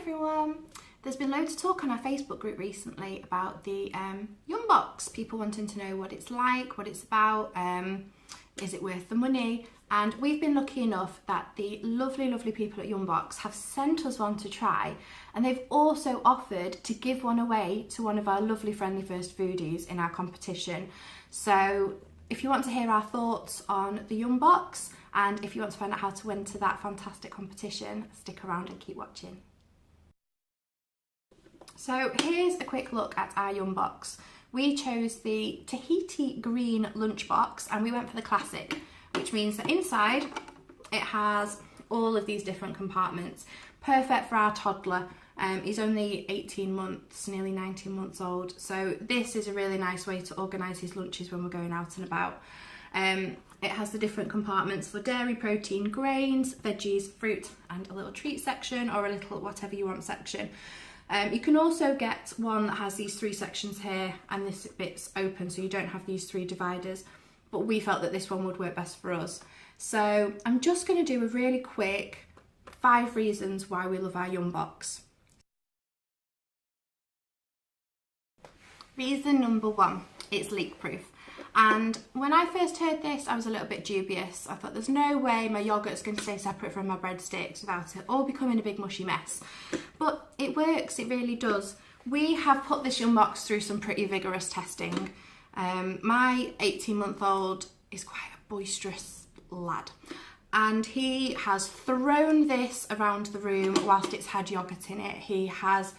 everyone. There's been loads of talk on our Facebook group recently about the Yumbox. People wanting to know what it's like, what it's about, is it worth the money? And we've been lucky enough that the lovely, lovely people at Yumbox have sent us one to try, and they've also offered to give one away to one of our lovely Friendly First foodies in our competition. So if you want to hear our thoughts on the Yumbox, and if you want to find out how to enter that fantastic competition, stick around and keep watching. So here's a quick look at our Yumbox. We chose the Tahiti green lunchbox and we went for the classic, which means that inside it has all of these different compartments. Perfect for our toddler. He's only 18 months, nearly 19 months old. So this is a really nice way to organise his lunches when we're going out and about. It has the different compartments for dairy, protein, grains, veggies, fruit, and a little treat section or a little whatever you want section. You can also get one that has these three sections here and this bit's open, so you don't have these three dividers, but we felt that this one would work best for us. So I'm just going to do a really quick 5 reasons why we love our Yumbox. Reason number 1, it's leak proof. And when I first heard this, I was a little bit dubious. I thought there's no way my yoghurt's going to stay separate from my breadsticks without it all becoming a big mushy mess. But it works, it really does. We have put this Yumbox through some pretty vigorous testing. My 18-month-old is quite a boisterous lad, and he has thrown this around the room whilst it's had yoghurt in it. He has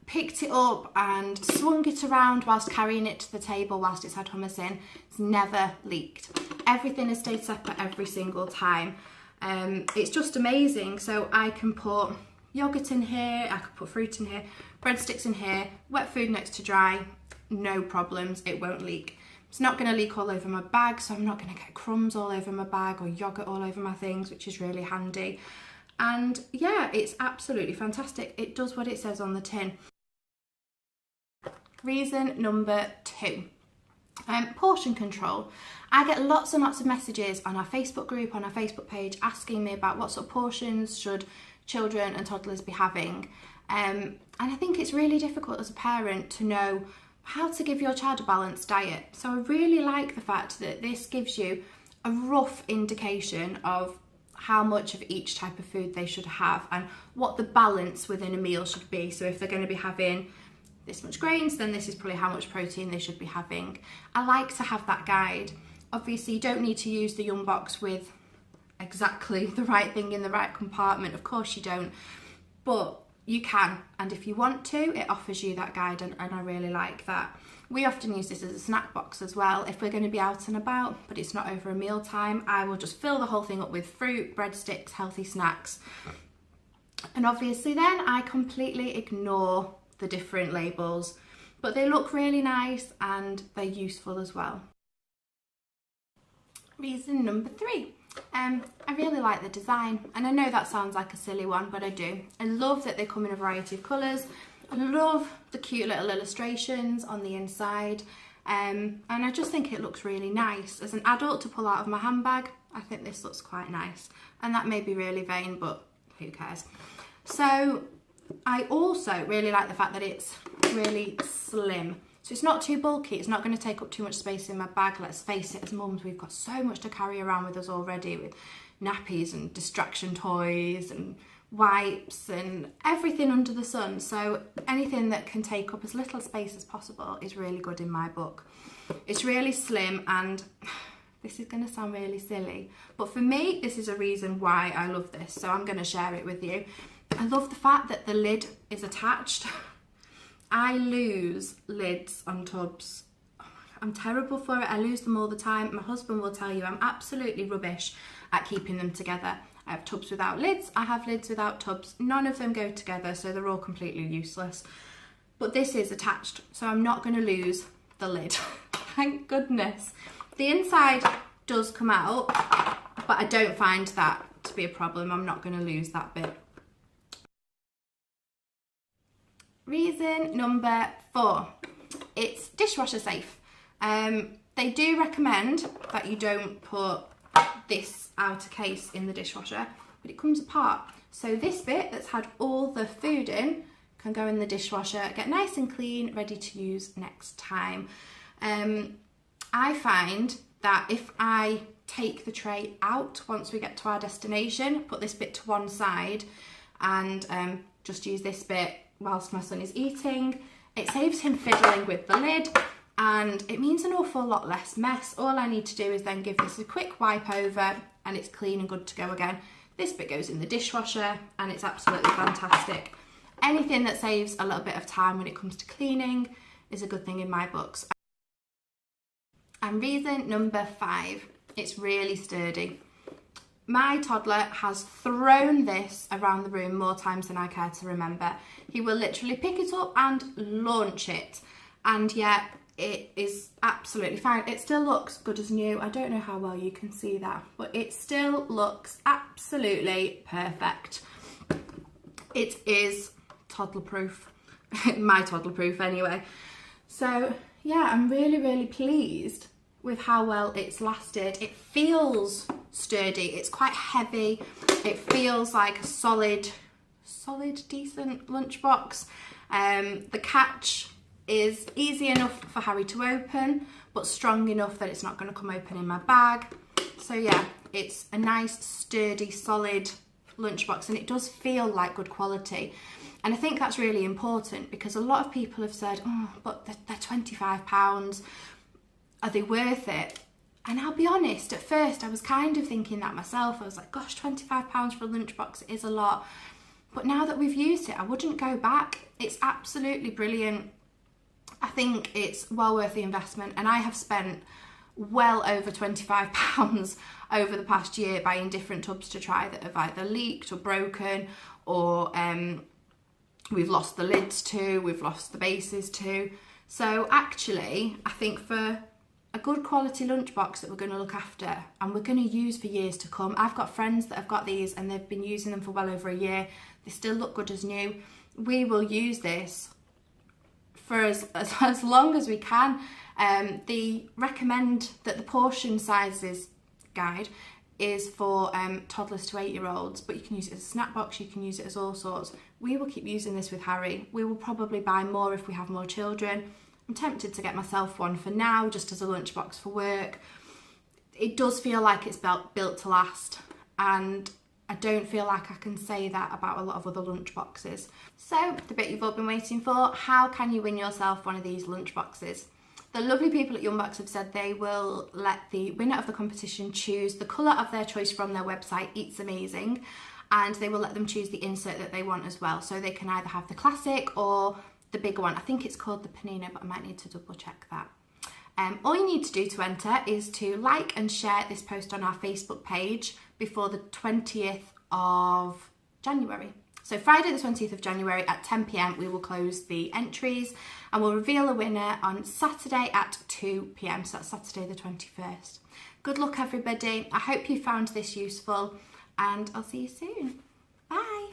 picked it up and swung it around whilst carrying it to the table whilst it's had hummus in. It's never leaked. Everything has stayed separate every single time. It's just amazing. So I can put yoghurt in here, I can put fruit in here, breadsticks in here, wet food next to dry, no problems, it won't leak. It's not going to leak all over my bag, so I'm not going to get crumbs all over my bag or yoghurt all over my things, which is really handy. And yeah, it's absolutely fantastic. It does what it says on the tin. Reason number 2, portion control. I get lots and lots of messages on our Facebook group, on our Facebook page, asking me about what sort of portions should children and toddlers be having. And I think it's really difficult as a parent to know how to give your child a balanced diet. So I really like the fact that this gives you a rough indication of how much of each type of food they should have and what the balance within a meal should be. So if they're going to be having this much grains, then this is probably how much protein they should be having. I like to have that guide. Obviously you don't need to use the Yumbox with exactly the right thing in the right compartment, of course you don't, but you can, and if you want to, it offers you that guide, and I really like that. We often use this as a snack box as well if we're going to be out and about, but it's not over a meal time. I will just fill the whole thing up with fruit, breadsticks, healthy snacks, and obviously then I completely ignore the different labels, but they look really nice and they're useful as well. Reason number 3, I really like the design, and I know that sounds like a silly one, but I do. I love that they come in a variety of colours. I love the cute little illustrations on the inside, and I just think it looks really nice. As an adult to pull out of my handbag, I think this looks quite nice, and that may be really vain, but who cares. So I also really like the fact that it's really slim. So it's not too bulky, it's not going to take up too much space in my bag. Let's face it, as mums, we've got so much to carry around with us already, with nappies and distraction toys and wipes and everything under the sun. So anything that can take up as little space as possible is really good in my book. It's really slim, and this is going to sound really silly, but for me, this is a reason why I love this. So I'm going to share it with you. I love the fact that the lid is attached. I lose lids on tubs. I'm terrible for it. I lose them all the time. My husband will tell you I'm absolutely rubbish at keeping them together. I have tubs without lids. I have lids without tubs. None of them go together, so they're all completely useless. But this is attached, so I'm not going to lose the lid. Thank goodness. The inside does come out, but I don't find that to be a problem. I'm not going to lose that bit. Reason number 4, it's dishwasher safe. They do recommend that you don't put this outer case in the dishwasher, but it comes apart. So this bit that's had all the food in can go in the dishwasher, get nice and clean, ready to use next time. I find that if I take the tray out once we get to our destination, put this bit to one side and just use this bit whilst my son is eating, it saves him fiddling with the lid and it means an awful lot less mess. All I need to do is then give this a quick wipe over and it's clean and good to go again. This bit goes in the dishwasher and it's absolutely fantastic. Anything that saves a little bit of time when it comes to cleaning is a good thing in my books. And reason number 5, it's really sturdy. My toddler has thrown this around the room more times than I care to remember. He will literally pick it up and launch it. And yet it is absolutely fine. It still looks good as new. I don't know how well you can see that, but it still looks absolutely perfect. It is toddler proof. My toddler proof anyway. So yeah, I'm really pleased with how well it's lasted. It feels sturdy, it's quite heavy, it feels like a solid decent lunchbox. The catch is easy enough for Harry to open, but strong enough that it's not going to come open in my bag. So yeah, it's a nice sturdy solid lunchbox and it does feel like good quality. And I think that's really important because a lot of people have said, oh, but they're £25, are they worth it? And I'll be honest, at first I was kind of thinking that myself. I was like, gosh, £25 for a lunchbox is a lot. But now that we've used it, I wouldn't go back. It's absolutely brilliant. I think it's well worth the investment, and I have spent well over £25 over the past year buying different tubs to try that have either leaked or broken, or we've lost the lids to, we've lost the bases to. So actually, I think for a good quality lunchbox that we're going to look after and we're going to use for years to come. I've got friends that have got these and they've been using them for well over a year. They still look good as new. We will use this for as long as we can. They recommend that the portion sizes guide is for toddlers to 8-year-olds, but you can use it as a snack box, you can use it as all sorts. We will keep using this with Harry. We will probably buy more if we have more children. I'm tempted to get myself one for now, just as a lunchbox for work. It does feel like it's built to last, and I don't feel like I can say that about a lot of other lunchboxes. So, the bit you've all been waiting for, how can you win yourself one of these lunchboxes? The lovely people at Yumbox have said they will let the winner of the competition choose the colour of their choice from their website, It's Amazing, and they will let them choose the insert that they want as well. So they can either have the classic or the bigger one. I think it's called the Panino, but I might need to double check that. All you need to do to enter is to like and share this post on our Facebook page before the 20th of January. So Friday the 20th of January at 10 PM we will close the entries and we'll reveal a winner on Saturday at 2 PM, so that's Saturday the 21st. Good luck everybody. I hope you found this useful and I'll see you soon. Bye.